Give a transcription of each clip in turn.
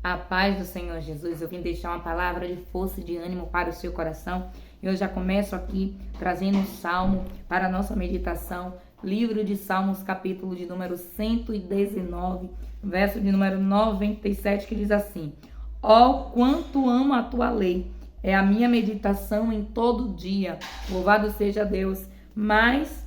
A paz do Senhor Jesus, eu vim deixar uma palavra de força e de ânimo para o seu coração. Eu já começo aqui trazendo um salmo para a nossa meditação. Livro de Salmos, capítulo de número 119, verso de número 97, que diz assim: Ó, quanto amo a tua lei, é a minha meditação em todo dia. Louvado seja Deus. Mas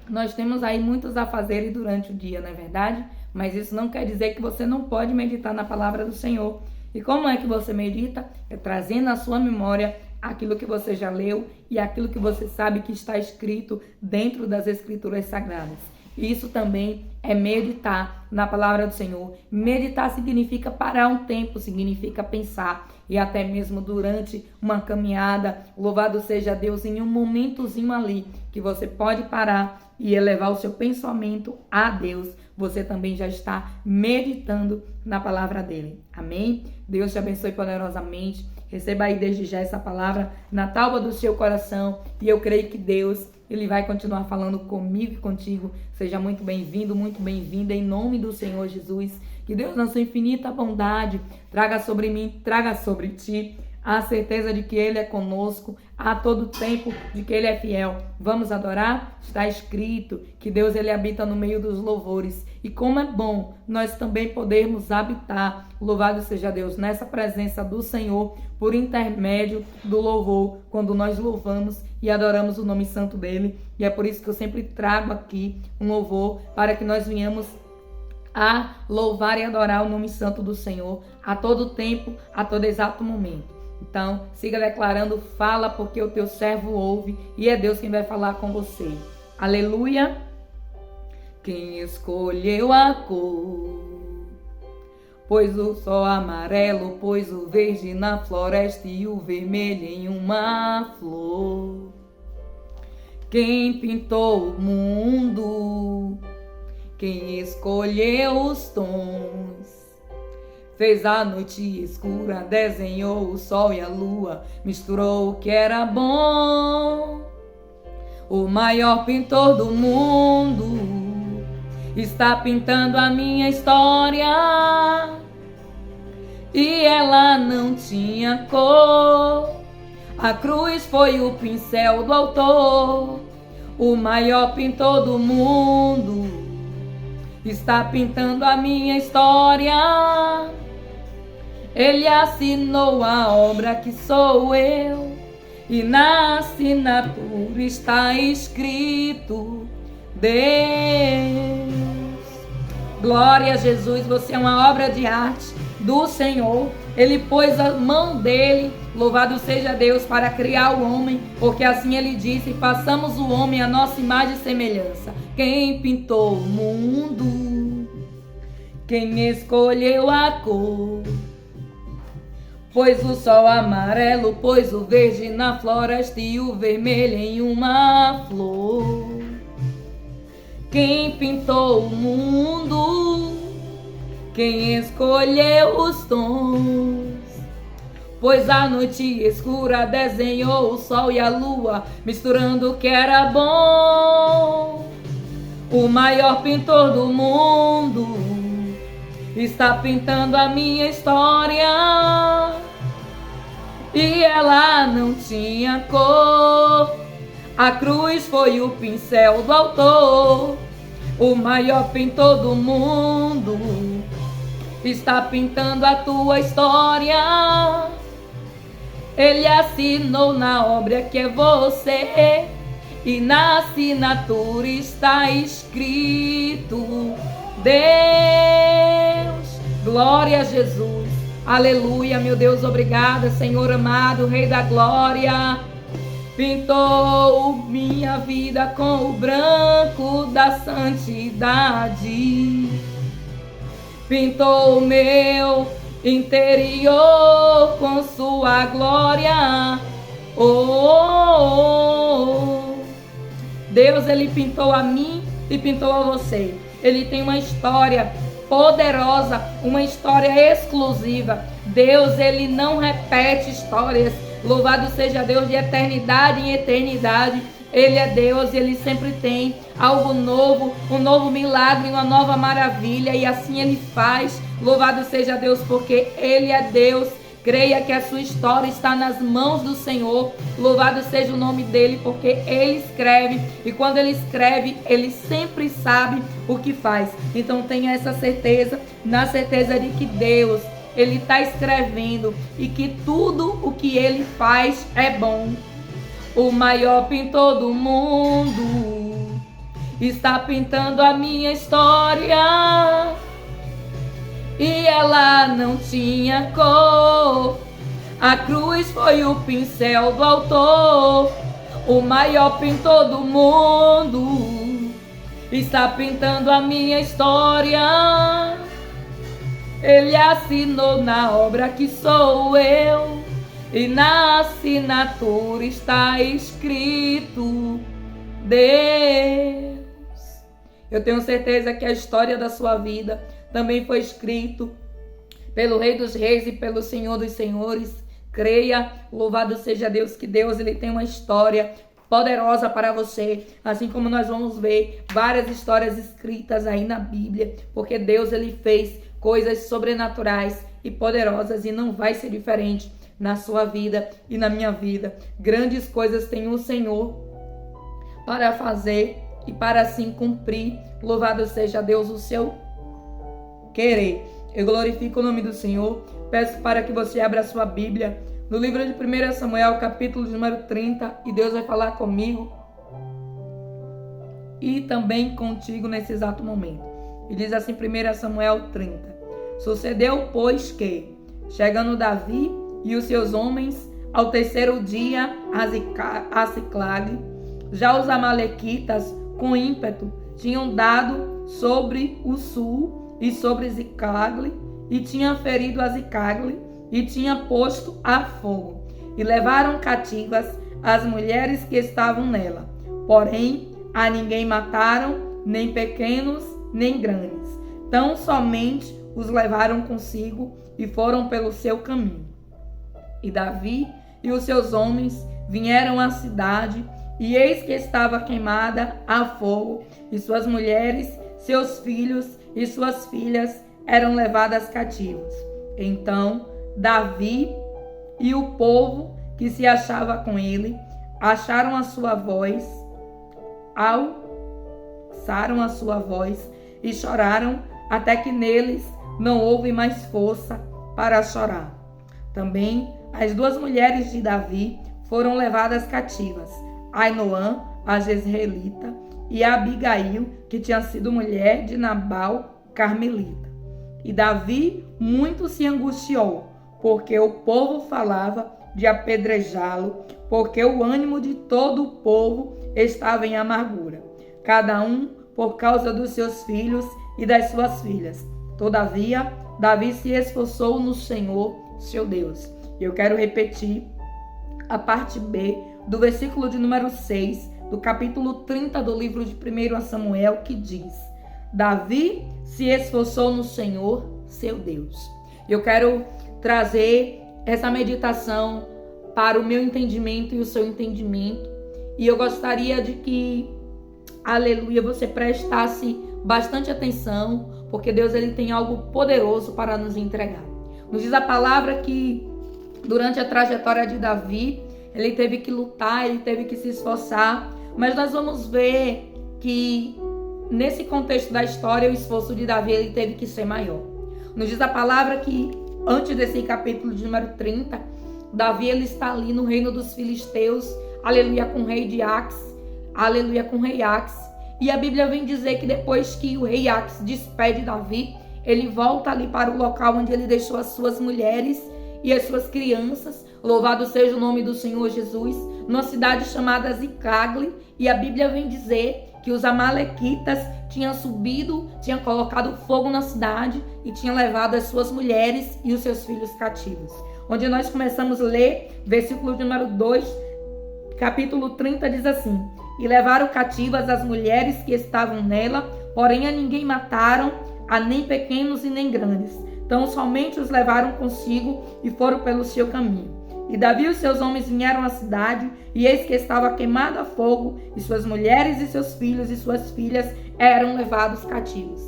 nós temos aí muitos afazeres durante o dia, não é verdade? Mas isso não quer dizer que você não pode meditar na palavra do Senhor. E como é que você medita? É trazendo à sua memória aquilo que você já leu e aquilo que você sabe que está escrito dentro das Escrituras Sagradas. Isso também é meditar na palavra do Senhor. Meditar significa parar um tempo, significa pensar. E até mesmo durante uma caminhada, louvado seja Deus, em um momentozinho ali, que você pode parar e elevar o seu pensamento a Deus. Você também já está meditando na palavra dele. Amém? Deus te abençoe poderosamente. Receba aí desde já essa palavra na tábua do seu coração. E eu creio que Deus, ele vai continuar falando comigo e contigo. Seja muito bem-vindo, muito bem-vinda em nome do Senhor Jesus. Que Deus, na sua infinita bondade, traga sobre mim, traga sobre ti a certeza de que Ele é conosco a todo tempo, de que Ele é fiel. Vamos adorar? Está escrito que Deus, ele habita no meio dos louvores. E como é bom nós também podermos habitar, louvado seja Deus, nessa presença do Senhor, por intermédio do louvor, quando nós louvamos e adoramos o nome santo dEle. E é por isso que eu sempre trago aqui um louvor, para que nós venhamos a louvar e adorar o nome santo do Senhor a todo tempo, a todo exato momento. Então, siga declarando, fala porque o teu servo ouve e é Deus quem vai falar com você. Aleluia! Quem escolheu a cor, pôs o sol amarelo, pôs o verde na floresta e o vermelho em uma flor. Quem pintou o mundo, quem escolheu os tons, fez a noite escura, desenhou o sol e a lua, misturou o que era bom. O maior pintor do mundo está pintando a minha história. E ela não tinha cor. A cruz foi o pincel do autor. O maior pintor do mundo está pintando a minha história. Ele assinou a obra que sou eu, e na assinatura está escrito Deus. Glória a Jesus, você é uma obra de arte do Senhor. Ele pôs a mão dele, louvado seja Deus, para criar o homem, porque assim ele disse: façamos o homem a nossa imagem e semelhança. Quem pintou o mundo, quem escolheu a cor, pôs o sol amarelo, pôs o verde na floresta e o vermelho em uma flor. Quem pintou o mundo, quem escolheu os tons, pois a noite escura desenhou o sol e a lua, misturando o que era bom. O maior pintor do mundo está pintando a minha história. E ela não tinha cor. A cruz foi o pincel do autor. O maior pintor do mundo está pintando a tua história. Ele assinou na obra que é você, e na assinatura está escrito Deus. Glória a Jesus. Aleluia, meu Deus, obrigada, Senhor amado, Rei da glória. Pintou minha vida com o branco da santidade. Pintou o meu interior com sua glória. Deus, ele pintou a mim e pintou a você. Ele tem uma história poderosa, uma história exclusiva. Deus, ele não repete histórias. Louvado seja Deus, de eternidade em eternidade. Ele é Deus e Ele sempre tem algo novo, um novo milagre, uma nova maravilha. E assim Ele faz Louvado seja Deus, porque Ele é Deus. Creia que a sua história está nas mãos do Senhor. Louvado seja o nome dele, porque ele escreve. E quando ele escreve, ele sempre sabe o que faz. Então tenha essa certeza, na certeza de que Deus, ele está escrevendo e que tudo o que ele faz é bom. O maior pintor do mundo está pintando a minha história. E ela não tinha cor. A cruz foi o pincel do autor. O maior pintor do mundo está pintando a minha história. Ele assinou na obra que sou eu. E na assinatura está escrito Deus. Eu tenho certeza que a história da sua vida também foi escrito pelo Rei dos Reis e pelo Senhor dos Senhores. Creia, louvado seja Deus, que Deus ele tem uma história poderosa para você, assim como nós vamos ver várias histórias escritas aí na Bíblia, porque Deus ele fez coisas sobrenaturais e poderosas e não vai ser diferente na sua vida e na minha vida. Grandes coisas tem o Senhor para fazer e para assim cumprir. Louvado seja Deus, o seu querer. Eu glorifico o nome do Senhor. Peço para que você abra a sua Bíblia no livro de 1 Samuel, capítulo número 30, e Deus vai falar comigo e também contigo nesse exato momento. E diz assim, 1 Samuel 30. Sucedeu, pois, que, chegando Davi e os seus homens ao terceiro dia a Ziclag, já os amalequitas com ímpeto tinham dado sobre o sul e sobre Ziclag, e tinha ferido a Ziclag, e tinha posto a fogo, e levaram cativas as mulheres que estavam nela. Porém, a ninguém mataram, nem pequenos, nem grandes. Tão somente os levaram consigo e foram pelo seu caminho. E Davi e os seus homens vieram à cidade, e eis que estava queimada a fogo, e suas mulheres, seus filhos e suas filhas eram levadas cativas. Então Davi e o povo que se achava com ele alçaram a sua voz e choraram até que neles não houve mais força para chorar. Também as duas mulheres de Davi foram levadas cativas, Ainoã, a jezreelita, e a Abigail, que tinha sido mulher de Nabal, carmelita. E Davi muito se angustiou, porque o povo falava de apedrejá-lo, porque o ânimo de todo o povo estava em amargura, cada um por causa dos seus filhos e das suas filhas. Todavia, Davi se esforçou no Senhor, seu Deus. Eu quero repetir a parte B do versículo de número 6, do capítulo 30 do livro de 1 Samuel, que diz: Davi se esforçou no Senhor, seu Deus. Eu quero trazer essa meditação para o meu entendimento e o seu entendimento. E eu gostaria de que, aleluia, você prestasse bastante atenção, porque Deus ele tem algo poderoso para nos entregar. Nos diz a palavra que durante a trajetória de Davi, ele teve que lutar, ele teve que se esforçar, mas nós vamos ver que nesse contexto da história, o esforço de Davi ele teve que ser maior. Nos diz a palavra que antes desse capítulo de número 30, Davi ele está ali no reino dos filisteus, aleluia, com o rei de Ax, aleluia, com o rei Ax. E a Bíblia vem dizer que depois que o rei Ax despede Davi, ele volta ali para o local onde ele deixou as suas mulheres e as suas crianças. Louvado seja o nome do Senhor Jesus, numa cidade chamada Ziclag. E a Bíblia vem dizer que os amalequitas tinham subido, tinham colocado fogo na cidade e tinham levado as suas mulheres e os seus filhos cativos. Onde nós começamos a ler, versículo número 2, capítulo 30, diz assim: E levaram cativas as mulheres que estavam nela, porém a ninguém mataram, a nem pequenos e nem grandes. Então somente os levaram consigo e foram pelo seu caminho. E Davi e os seus homens vieram à cidade, e eis que estava queimada a fogo, e suas mulheres e seus filhos e suas filhas eram levados cativos.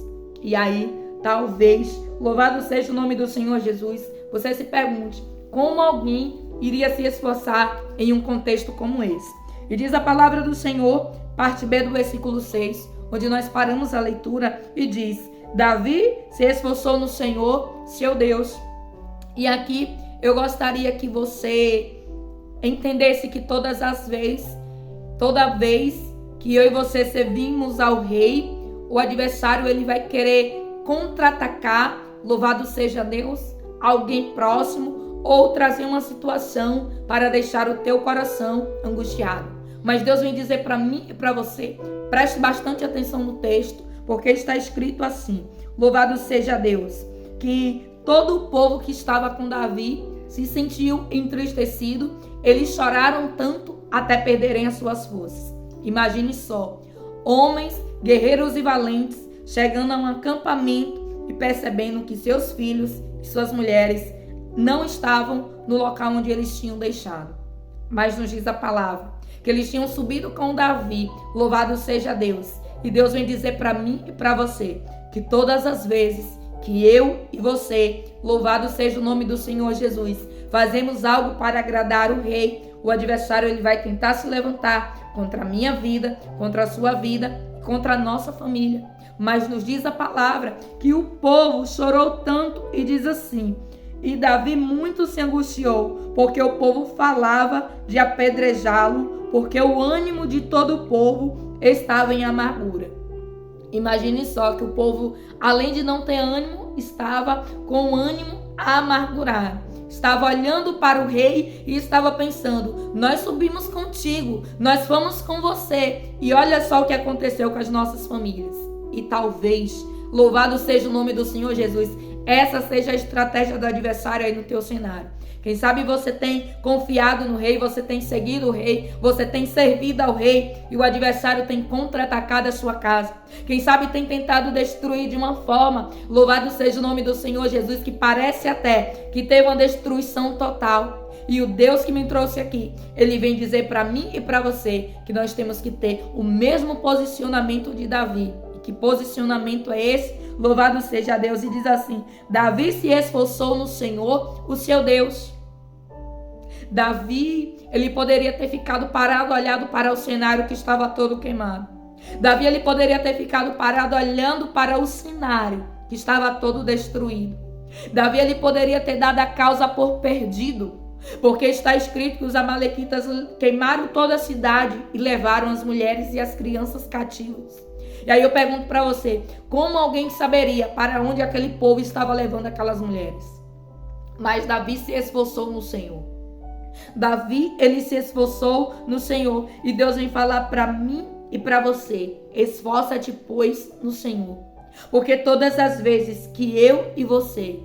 E aí Talvez, louvado seja o nome do Senhor Jesus, você se pergunte como alguém iria se esforçar em um contexto como esse. E diz a palavra do Senhor, parte B do versículo 6, onde nós paramos a leitura e diz: Davi se esforçou no Senhor, seu Deus. E aqui eu gostaria que você entendesse que toda vez que eu e você servimos ao rei, o adversário ele vai querer contra-atacar, louvado seja Deus, alguém próximo, ou trazer uma situação para deixar o teu coração angustiado. Mas Deus vem dizer para mim e para você, preste bastante atenção no texto, porque está escrito assim: louvado seja Deus, que todo o povo que estava com Davi se sentiu entristecido, eles choraram tanto até perderem as suas forças. Imagine só, homens, guerreiros e valentes, chegando a um acampamento e percebendo que seus filhos e suas mulheres não estavam no local onde eles tinham deixado. Mas nos diz a palavra que eles tinham subido com Davi, louvado seja Deus. E Deus vem dizer para mim e para você que todas as vezes que eu e você, louvado seja o nome do Senhor Jesus, fazemos algo para agradar o rei, o adversário ele vai tentar se levantar contra a minha vida, contra a sua vida, contra a nossa família. Mas nos diz a palavra que o povo chorou tanto e diz assim: e Davi muito se angustiou, porque o povo falava de apedrejá-lo, porque o ânimo de todo o povo estava em amargura. Imagine só que o povo, além de não ter ânimo, estava com ânimo amargurado. Estava olhando para o rei e estava pensando: nós subimos contigo, nós fomos com você, e olha só o que aconteceu com as nossas famílias. E talvez, louvado seja o nome do Senhor Jesus, essa seja a estratégia do adversário aí no teu cenário. Quem sabe você tem confiado no rei, você tem seguido o rei, você tem servido ao rei e o adversário tem contra-atacado a sua casa. Quem sabe tem tentado destruir de uma forma, louvado seja o nome do Senhor Jesus, que parece até que teve uma destruição total. E o Deus que me trouxe aqui, ele vem dizer para mim e para você que nós temos que ter o mesmo posicionamento de Davi. E que posicionamento é esse? Louvado seja Deus. E diz assim: Davi se esforçou no Senhor, o seu Deus. Davi, ele poderia ter ficado parado, olhado para o cenário que estava todo queimado. Davi, ele poderia ter ficado parado, olhando para o cenário que estava todo destruído. Davi, ele poderia ter dado a causa por perdido, porque está escrito que os amalequitas queimaram toda a cidade e levaram as mulheres e as crianças cativas. E aí eu pergunto para você, como alguém saberia para onde aquele povo estava levando aquelas mulheres? Mas Davi se esforçou no Senhor. Davi, ele se esforçou no Senhor. E Deus vem falar para mim e para você: esforça-te, pois, no Senhor. Porque todas as vezes que eu e você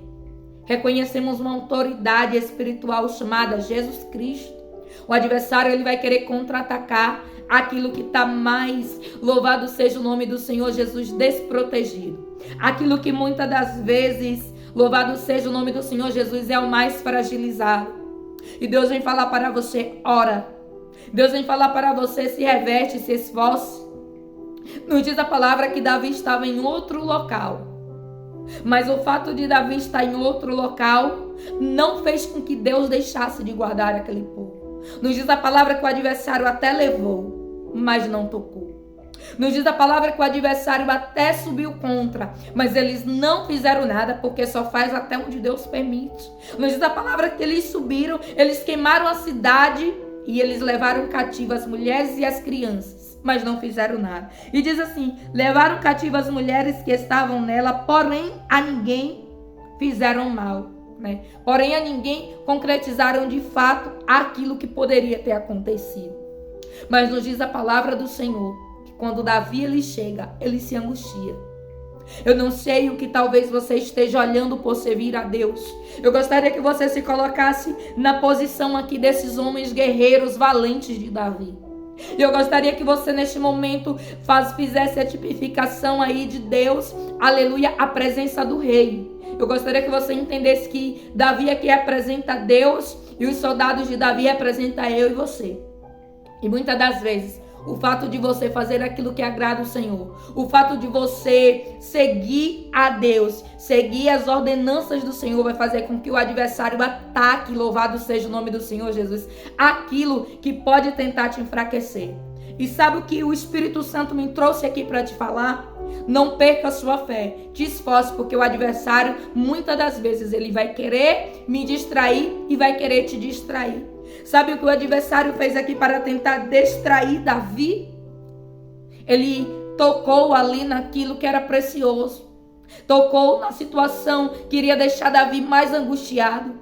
reconhecemos uma autoridade espiritual chamada Jesus Cristo, o adversário ele vai querer contra-atacar aquilo que está mais, louvado seja o nome do Senhor Jesus, desprotegido. Aquilo que muitas das vezes, louvado seja o nome do Senhor Jesus, é o mais fragilizado. E Deus vem falar para você: ora. Deus vem falar para você: se reveste, se esforce. Nos diz a palavra que Davi estava em outro local. Mas o fato de Davi estar em outro local não fez com que Deus deixasse de guardar aquele povo. Nos diz a palavra que o adversário até levou, mas não tocou. Nos diz a palavra que o adversário até subiu contra, mas eles não fizeram nada, porque só faz até onde Deus permite. Nos diz a palavra que eles subiram, eles queimaram a cidade e eles levaram cativas as mulheres e as crianças, mas não fizeram nada. E diz assim: levaram cativas as mulheres que estavam nela, porém a ninguém fizeram mal. Porém a ninguém concretizaram de fato aquilo que poderia ter acontecido. Mas nos diz a palavra do Senhor que quando Davi ele chega, ele se angustia. Eu não sei o que talvez você esteja olhando por servir a Deus. Eu gostaria que você se colocasse na posição aqui desses homens guerreiros valentes de Davi. Eu gostaria que você neste momento fizesse a tipificação aí de Deus, aleluia, a presença do rei. Eu gostaria que você entendesse que Davi aqui representa Deus e os soldados de Davi representam eu e você. E muitas das vezes, O fato de você fazer aquilo que agrada o Senhor, o fato de você seguir a Deus, seguir as ordenanças do Senhor, vai fazer com que o adversário ataque, louvado seja o nome do Senhor Jesus, aquilo que pode tentar te enfraquecer. E sabe o que o Espírito Santo me trouxe aqui para te falar? Não perca a sua fé, te esforce, porque o adversário, muitas das vezes, ele vai querer me distrair e vai querer te distrair. Sabe o que o adversário fez aqui para tentar distrair Davi? Ele tocou ali naquilo que era precioso. Tocou na situação que iria deixar Davi mais angustiado.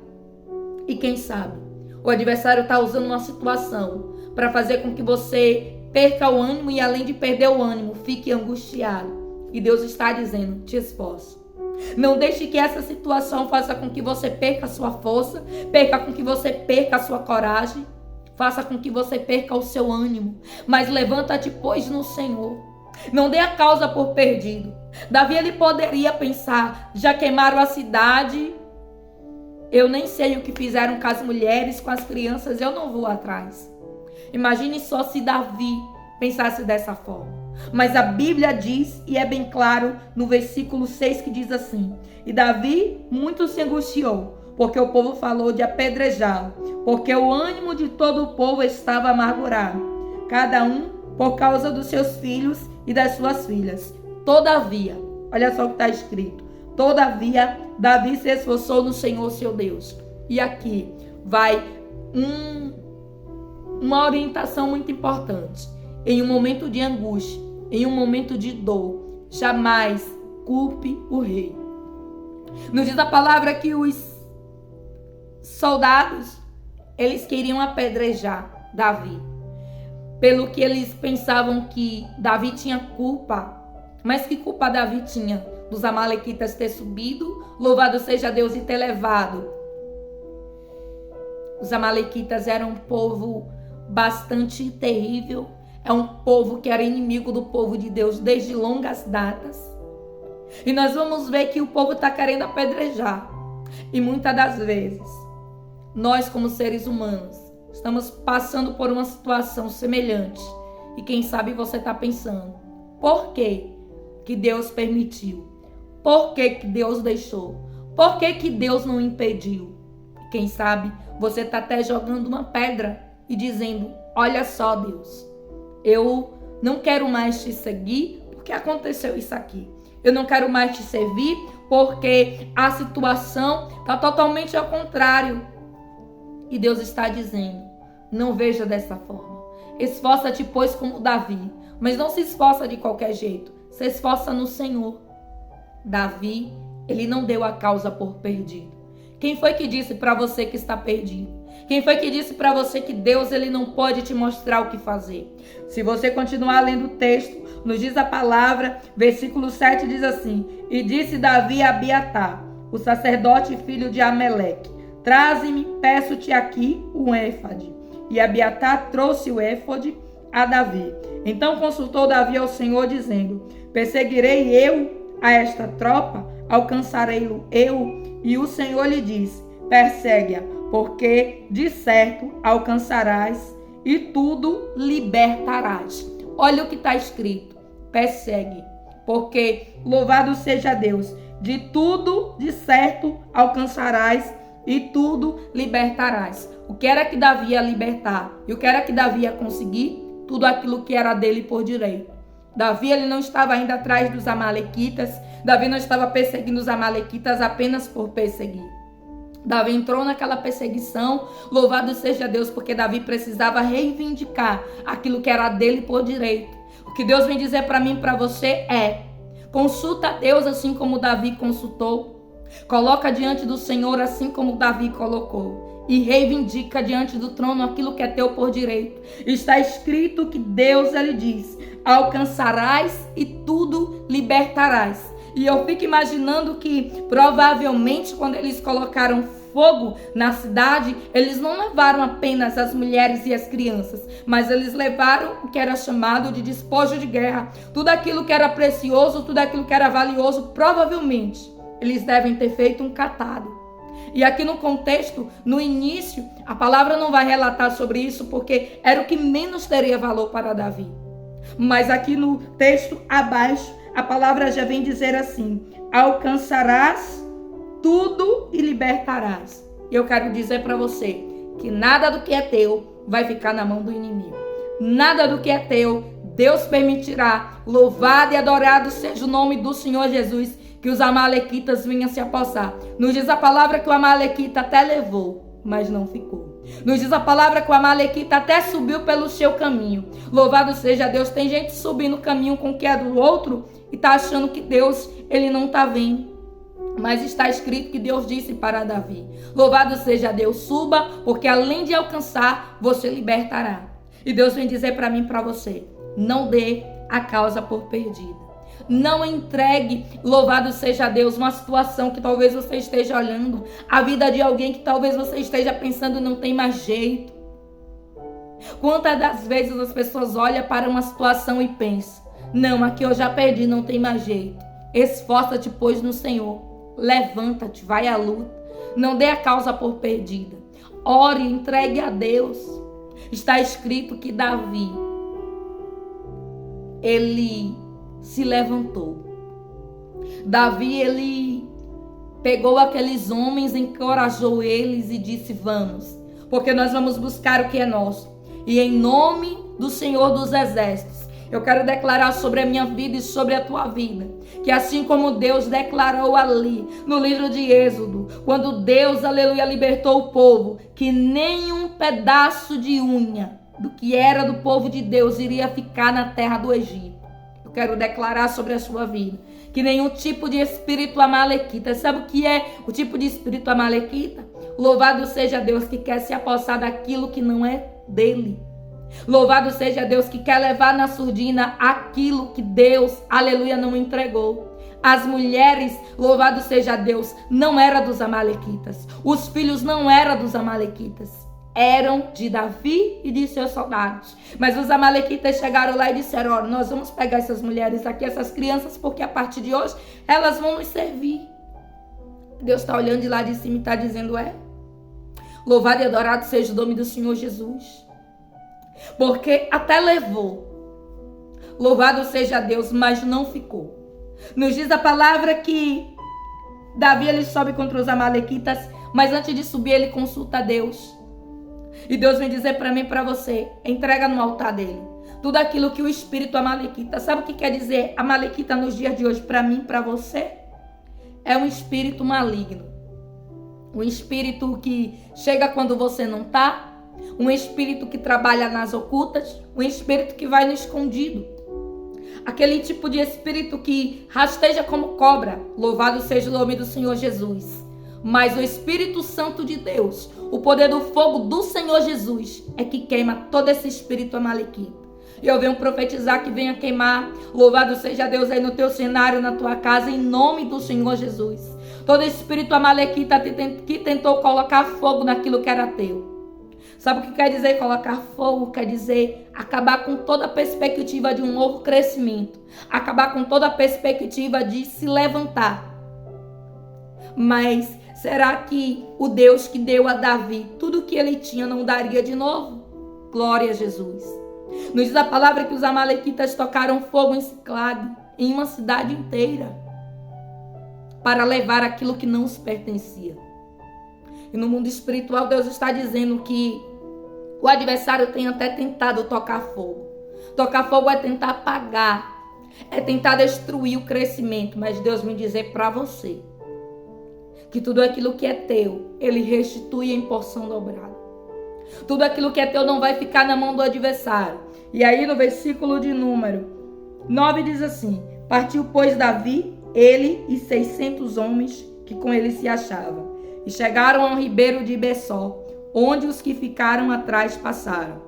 E quem sabe, o adversário está usando uma situação para fazer com que você perca o ânimo e, além de perder o ânimo, fique angustiado. E Deus está dizendo, te esforce. Não deixe que essa situação faça com que você perca a sua força, perca com que você perca a sua coragem, faça com que você perca o seu ânimo. Mas levanta-te, pois, no Senhor. Não dê a causa por perdido. Davi, ele poderia pensar, já queimaram a cidade, eu nem sei o que fizeram com as mulheres, com as crianças, eu não vou atrás. Imagine só se Davi pensasse dessa forma. Mas a Bíblia diz, e é bem claro no versículo 6, que diz assim: e Davi muito se angustiou, porque o povo falou de apedrejá-lo, porque o ânimo de todo o povo estava amargurado, cada um por causa dos seus filhos e das suas filhas. Todavia, olha só o que está escrito: todavia, Davi se esforçou no Senhor seu Deus. E aqui vai uma orientação muito importante. Em um momento de angústia, em um momento de dor, jamais culpe o rei. Nos diz a palavra que os soldados, eles queriam apedrejar Davi, pelo que eles pensavam que Davi tinha culpa. Mas que culpa Davi tinha? Dos amalequitas ter subido, louvado seja Deus, e ter levado. Os amalequitas eram um povo bastante terrível. É um povo que era inimigo do povo de Deus desde longas datas. E nós vamos ver que o povo está querendo apedrejar. E muitas das vezes, nós como seres humanos, estamos passando por uma situação semelhante. E quem sabe você está pensando, por que que Deus permitiu? Por que que Deus deixou? Por que que Deus não impediu? E quem sabe você está até jogando uma pedra e dizendo, olha só, Deus, eu não quero mais te seguir porque aconteceu isso aqui. Eu não quero mais te servir porque a situação está totalmente ao contrário. E Deus está dizendo, não veja dessa forma. Esforça-te, pois, como Davi. Mas não se esforça de qualquer jeito. Se esforça no Senhor. Davi, ele não deu a causa por perdido. Quem foi que disse para você que está perdido? Quem foi que disse para você que Deus, ele não pode te mostrar o que fazer? Se você continuar lendo o texto, nos diz a palavra, versículo 7 diz assim: e disse Davi a Abiatar, o sacerdote filho de Ameleque, traze-me, peço-te aqui um éfode. E Abiatar trouxe o éfode a Davi. Então consultou Davi ao Senhor, dizendo, perseguirei eu a esta tropa? Alcançarei-lo eu? E o Senhor lhe disse, persegue-a, porque de certo alcançarás e tudo libertarás. Olha o que está escrito, persegue, porque louvado seja Deus, de tudo de certo alcançarás e tudo libertarás. O que era que Davi ia libertar? E o que era que Davi ia conseguir? Tudo aquilo que era dele por direito. Davi, ele não estava indo atrás dos amalequitas. Davi não estava perseguindo os amalequitas apenas por perseguir. Davi entrou naquela perseguição, louvado seja Deus, porque Davi precisava reivindicar aquilo que era dele por direito. O que Deus vem dizer para mim e para você é, consulta a Deus assim como Davi consultou. Coloca diante do Senhor assim como Davi colocou. E reivindica diante do trono aquilo que é teu por direito. Está escrito que Deus, ele diz, alcançarás e tudo libertarás. E eu fico imaginando que provavelmente quando eles colocaram fogo na cidade, eles não levaram apenas as mulheres e as crianças, mas eles levaram o que era chamado de despojo de guerra. Tudo aquilo que era precioso, tudo aquilo que era valioso, provavelmente eles devem ter feito um catado. E aqui no contexto, no início, a palavra não vai relatar sobre isso porque era o que menos teria valor para Davi. Mas aqui no texto abaixo, a palavra já vem dizer assim: alcançarás tudo e libertarás. E eu quero dizer para você que nada do que é teu vai ficar na mão do inimigo. Nada do que é teu, Deus permitirá. Louvado e adorado seja o nome do Senhor Jesus, que os amalequitas venham se apossar. Nos diz a palavra que o amalequita até levou, mas não ficou. Nos diz a palavra que o amalequita até subiu pelo seu caminho. Louvado seja Deus. Tem gente subindo o caminho com o que é do outro e tá achando que Deus, ele não tá vendo. Mas está escrito que Deus disse para Davi: louvado seja Deus, suba, porque além de alcançar, você libertará. E Deus vem dizer para mim e para você: não dê a causa por perdida. Não entregue, louvado seja Deus, uma situação que talvez você esteja olhando, a vida de alguém que talvez você esteja pensando não tem mais jeito. Quantas das vezes as pessoas olham para uma situação e pensam: não, aqui eu já perdi, não tem mais jeito. Esforça-te, pois, no Senhor. Levanta-te, vai à luta. Não dê a causa por perdida. Ore, entregue a Deus. Está escrito que Davi, ele se levantou. Davi, ele pegou aqueles homens, encorajou eles e disse: vamos, porque nós vamos buscar o que é nosso. E em nome do Senhor dos Exércitos, eu quero declarar sobre a minha vida e sobre a tua vida, que assim como Deus declarou ali no livro de Êxodo, quando Deus, aleluia, libertou o povo, que nenhum pedaço de unha do que era do povo de Deus iria ficar na terra do Egito. Eu quero declarar sobre a sua vida que nenhum tipo de espírito amalequita, sabe o que é o tipo de espírito amalequita? Louvado seja Deus, que quer se apossar daquilo que não é dele. Louvado seja Deus, que quer levar na surdina aquilo que Deus, aleluia, não entregou. As mulheres, louvado seja Deus, não eram dos amalequitas. Os filhos não eram dos amalequitas. Eram de Davi e de seus soldados. Mas os amalequitas chegaram lá e disseram: olha, nós vamos pegar essas mulheres aqui, essas crianças, porque a partir de hoje elas vão nos servir. Deus está olhando de lá de cima e está dizendo: louvado e adorado seja o nome do Senhor Jesus. Porque até levou, louvado seja Deus, mas não ficou. Nos diz a palavra que Davi, ele sobe contra os amalequitas, mas antes de subir ele consulta a Deus. E Deus vem dizer para mim e para você: entrega no altar dele tudo aquilo que o espírito amalequita. Sabe o que quer dizer amalequita nos dias de hoje para mim e para você? É um espírito maligno. Um espírito que chega quando você não está. Um espírito que trabalha nas ocultas, um espírito que vai no escondido. Aquele tipo de espírito que rasteja como cobra. Louvado seja o nome do Senhor Jesus. Mas o Espírito Santo de Deus, o poder do fogo do Senhor Jesus, é que queima todo esse espírito amalequita. E eu venho profetizar que venha queimar. Louvado seja Deus aí no teu cenário, na tua casa, em nome do Senhor Jesus. Todo espírito amalequita que tentou colocar fogo naquilo que era teu. Sabe o que quer dizer colocar fogo? Quer dizer acabar com toda a perspectiva de um novo crescimento. Acabar com toda a perspectiva de se levantar. Mas será que o Deus que deu a Davi tudo o que ele tinha não daria de novo? Glória a Jesus. Nos diz a palavra que os amalequitas tocaram fogo em Siclag, em uma cidade inteira, para levar aquilo que não os pertencia. E no mundo espiritual, Deus está dizendo que o adversário tem até tentado tocar fogo. Tocar fogo é tentar apagar, é tentar destruir o crescimento. Mas Deus vem dizer para você que tudo aquilo que é teu, Ele restitui em porção dobrada. Tudo aquilo que é teu não vai ficar na mão do adversário. E aí no versículo de número 9 diz assim: partiu, pois, Davi, ele e 600 homens que com ele se achavam. E chegaram ao ribeiro de Bessó, onde os que ficaram atrás passaram.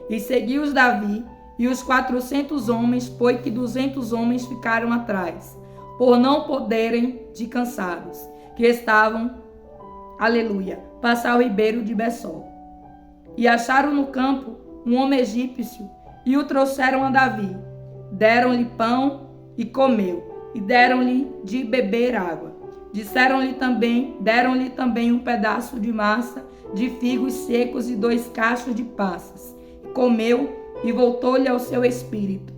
E seguiu-os Davi e os 400 homens, pois que 200 homens ficaram atrás, por não poderem, de cansados, que estavam, aleluia, passar o ribeiro de Bessó. E acharam no campo um homem egípcio e o trouxeram a Davi. Deram-lhe pão e comeu, e deram-lhe de beber água. Deram-lhe também um pedaço de massa de figos secos e 2 cachos de passas. Comeu e voltou-lhe ao seu espírito,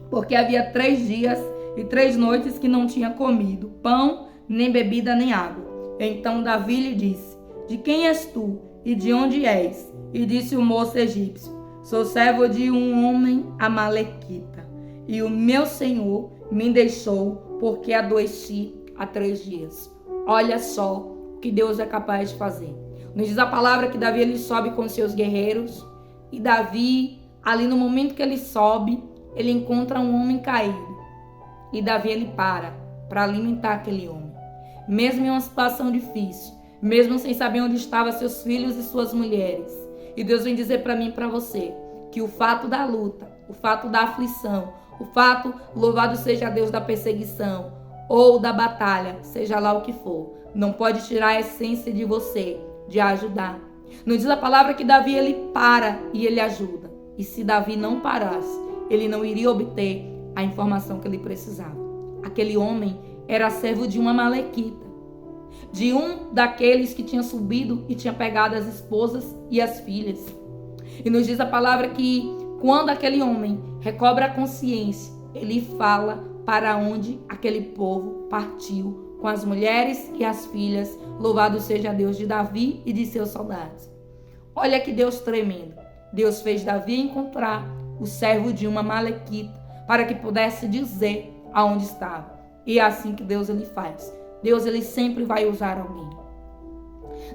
porque havia 3 dias e 3 noites que não tinha comido pão, nem bebida, nem água. Então Davi lhe disse: de quem és tu e de onde és? E disse o moço egípcio: sou servo de um homem amalequita, e o meu senhor me deixou porque adoeci há 3 dias. Olha só o que Deus é capaz de fazer. Nos diz a palavra que Davi ele sobe com seus guerreiros, e Davi, ali no momento que ele sobe, ele encontra um homem caído. E Davi ele para alimentar aquele homem. Mesmo em uma situação difícil, mesmo sem saber onde estavam seus filhos e suas mulheres. E Deus vem dizer para mim e para você que o fato da luta, o fato da aflição, o fato, louvado seja Deus, da perseguição ou da batalha, seja lá o que for, não pode tirar a essência de você, de ajudar. Nos diz a palavra que Davi ele para e ele ajuda. E se Davi não parasse, ele não iria obter a informação que ele precisava. Aquele homem era servo de uma amalequita, de um daqueles que tinha subido e tinha pegado as esposas e as filhas. E nos diz a palavra que quando aquele homem recobra a consciência, ele fala para onde aquele povo partiu com as mulheres e as filhas. Louvado seja Deus de Davi e de seus soldados. Olha que Deus tremendo. Deus fez Davi encontrar o servo de uma amalequita para que pudesse dizer aonde estava. E é assim que Deus ele faz. Deus ele sempre vai usar alguém.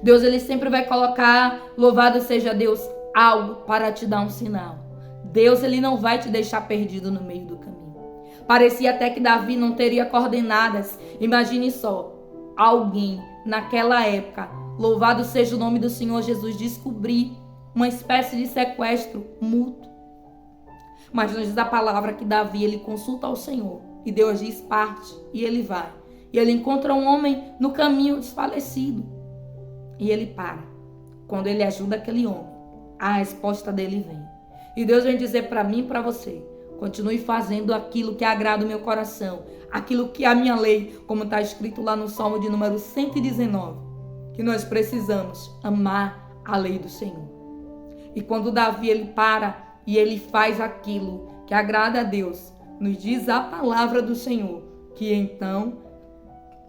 Deus ele sempre vai colocar, louvado seja Deus, algo para te dar um sinal. Deus ele não vai te deixar perdido no meio do caminho. Parecia até que Davi não teria coordenadas. Imagine só, alguém naquela época, louvado seja o nome do Senhor Jesus, descobrir uma espécie de sequestro mútuo. Mas nos diz a palavra que Davi ele consulta ao Senhor. E Deus diz parte, e ele vai. E ele encontra um homem no caminho desfalecido. E ele para. Quando ele ajuda aquele homem, a resposta dele vem. E Deus vem dizer para mim e para você: continue fazendo aquilo que agrada o meu coração. Aquilo que é a minha lei, como está escrito lá no Salmo de número 119. Que nós precisamos amar a lei do Senhor. E quando Davi ele para e ele faz aquilo que agrada a Deus, nos diz a palavra do Senhor, que então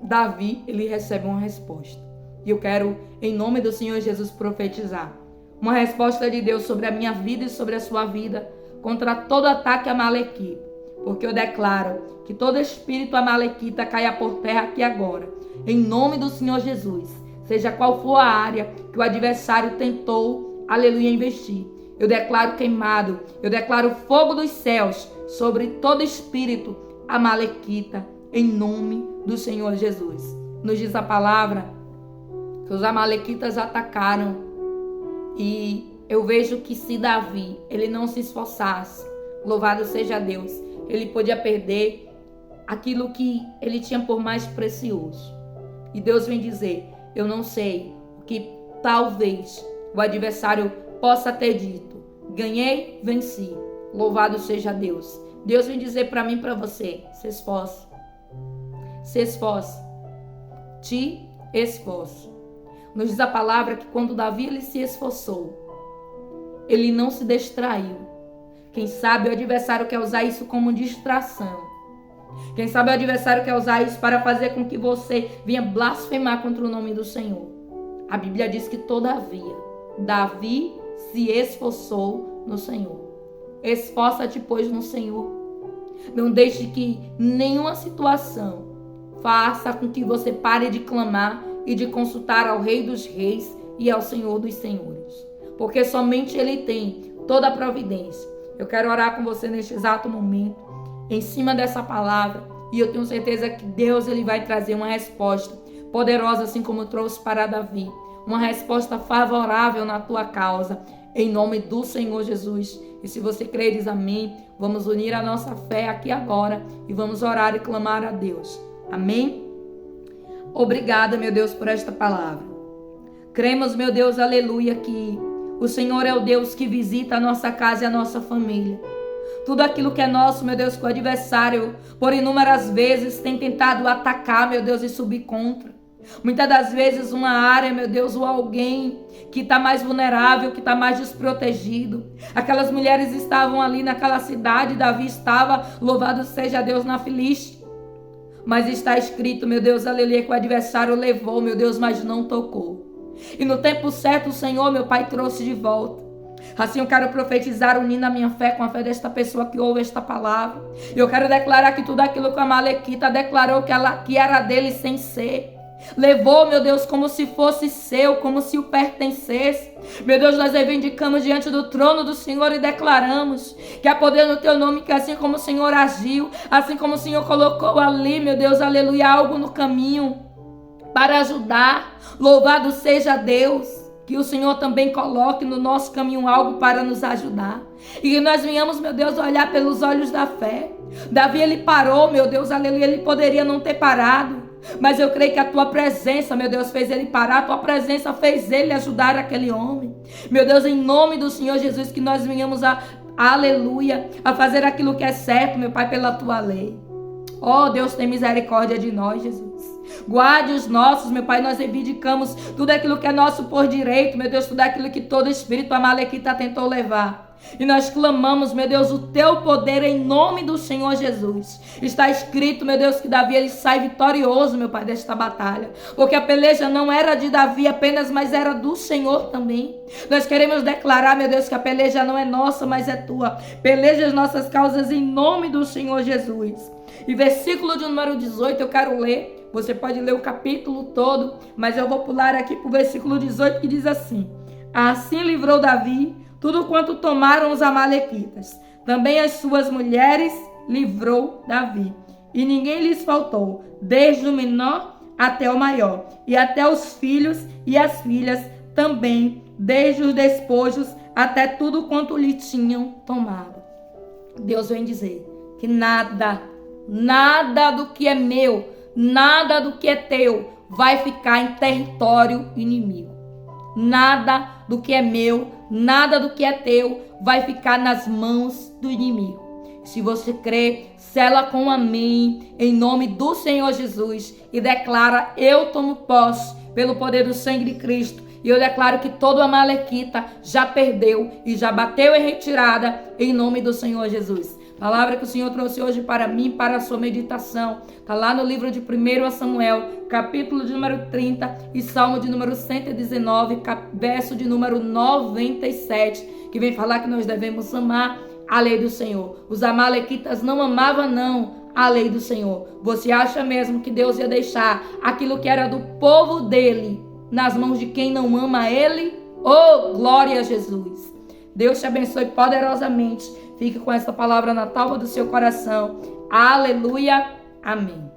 Davi ele recebe uma resposta. E eu quero, em nome do Senhor Jesus, profetizar uma resposta de Deus sobre a minha vida e sobre a sua vida, contra todo ataque amalequita. Porque eu declaro que todo espírito amalequita caia por terra aqui agora, em nome do Senhor Jesus. Seja qual for a área que o adversário tentou, aleluia, investir. Eu declaro queimado, eu declaro fogo dos céus sobre todo espírito amalequita, em nome do Senhor Jesus. Nos diz a palavra que os amalequitas atacaram, e eu vejo que se Davi ele não se esforçasse, louvado seja Deus, ele podia perder aquilo que ele tinha por mais precioso. E Deus vem dizer: eu não sei o que talvez o adversário possa ter dito. Ganhei, venci. Louvado seja Deus. Deus vem dizer para mim e para você: se esforce. Se esforce. Te esforce. Nos diz a palavra que quando Davi ele se esforçou, ele não se distraiu. Quem sabe o adversário quer usar isso como distração. Quem sabe o adversário quer usar isso para fazer com que você venha blasfemar contra o nome do Senhor. A Bíblia diz que todavia Davi se esforçou no Senhor. Esforça-te, pois, no Senhor. Não deixe que nenhuma situação faça com que você pare de clamar e de consultar ao Rei dos Reis e ao Senhor dos Senhores. Porque somente Ele tem toda a providência. Eu quero orar com você neste exato momento, em cima dessa palavra, e eu tenho certeza que Deus ele vai trazer uma resposta poderosa, assim como trouxe para Davi. Uma resposta favorável na tua causa, em nome do Senhor Jesus. E se você crê, diz amém. Vamos unir a nossa fé aqui agora e vamos orar e clamar a Deus. Amém? Obrigada, meu Deus, por esta palavra. Cremos, meu Deus, aleluia, que o Senhor é o Deus que visita a nossa casa e a nossa família. tudo aquilo que é nosso, meu Deus, que o adversário, por inúmeras vezes, tem tentado atacar, meu Deus, e subir contra. Muitas das vezes uma área, meu Deus, ou alguém que está mais vulnerável, que está mais desprotegido. Aquelas mulheres estavam ali naquela cidade, Davi estava, louvado seja Deus, na Filístia. Mas está escrito, meu Deus, aleluia, que o adversário levou, meu Deus, mas não tocou. E no tempo certo o Senhor, meu Pai, trouxe de volta. Assim eu quero profetizar, unindo a minha fé com a fé desta pessoa que ouve esta palavra. Eu quero declarar que tudo aquilo que a Amalequita declarou que era dele sem ser, levou, meu Deus, como se fosse seu, como se o pertencesse. Meu Deus, nós reivindicamos diante do trono do Senhor e declaramos que há poder no teu nome, que assim como o Senhor agiu, assim como o Senhor colocou ali, meu Deus, aleluia, algo no caminho para ajudar, louvado seja Deus, que o Senhor também coloque no nosso caminho algo para nos ajudar. E que nós venhamos, meu Deus, olhar pelos olhos da fé. Davi, ele parou, meu Deus, aleluia, ele poderia não ter parado. Mas eu creio que a tua presença, meu Deus, fez ele parar. A tua presença fez ele ajudar aquele homem. Meu Deus, em nome do Senhor Jesus, que nós venhamos aleluia, a fazer aquilo que é certo, meu Pai, pela tua lei. Oh, Deus, tem misericórdia de nós, Jesus. Guarde os nossos, meu Pai, nós reivindicamos tudo aquilo que é nosso por direito, meu Deus, tudo aquilo que todo espírito amalequita tentou levar. E nós clamamos, meu Deus, o teu poder em nome do Senhor Jesus. Está escrito, meu Deus, que Davi ele sai vitorioso, meu Pai, desta batalha. Porque a peleja não era de Davi apenas, mas era do Senhor também. Nós queremos declarar, meu Deus, que a peleja não é nossa, mas é tua. Peleja as nossas causas em nome do Senhor Jesus. E versículo de número 18 eu quero ler. Você pode ler o capítulo todo, mas eu vou pular aqui para o versículo 18 que diz assim: assim livrou Davi tudo quanto tomaram os amalequitas. Também as suas mulheres livrou Davi. E ninguém lhes faltou, desde o menor até o maior. E até os filhos e as filhas também, desde os despojos até tudo quanto lhe tinham tomado. Deus vem dizer que nada do que é meu, nada do que é teu vai ficar em território inimigo. Nada do que é meu, nada do que é teu vai ficar nas mãos do inimigo. Se você crê, sela com um amém em nome do Senhor Jesus e declara: eu tomo posse pelo poder do sangue de Cristo. E eu declaro que todo amalequita já perdeu e já bateu em retirada em nome do Senhor Jesus. Palavra que o Senhor trouxe hoje para mim, para a sua meditação. Está lá no livro de 1 Samuel, capítulo de número 30 e salmo de número 119, verso de número 97, que vem falar que nós devemos amar a lei do Senhor. Os amalequitas não amavam não a lei do Senhor. Você acha mesmo que Deus ia deixar aquilo que era do povo dele nas mãos de quem não ama ele? Oh, glória a Jesus! Deus te abençoe poderosamente. Fique com essa palavra na tábua do seu coração. Aleluia. Amém.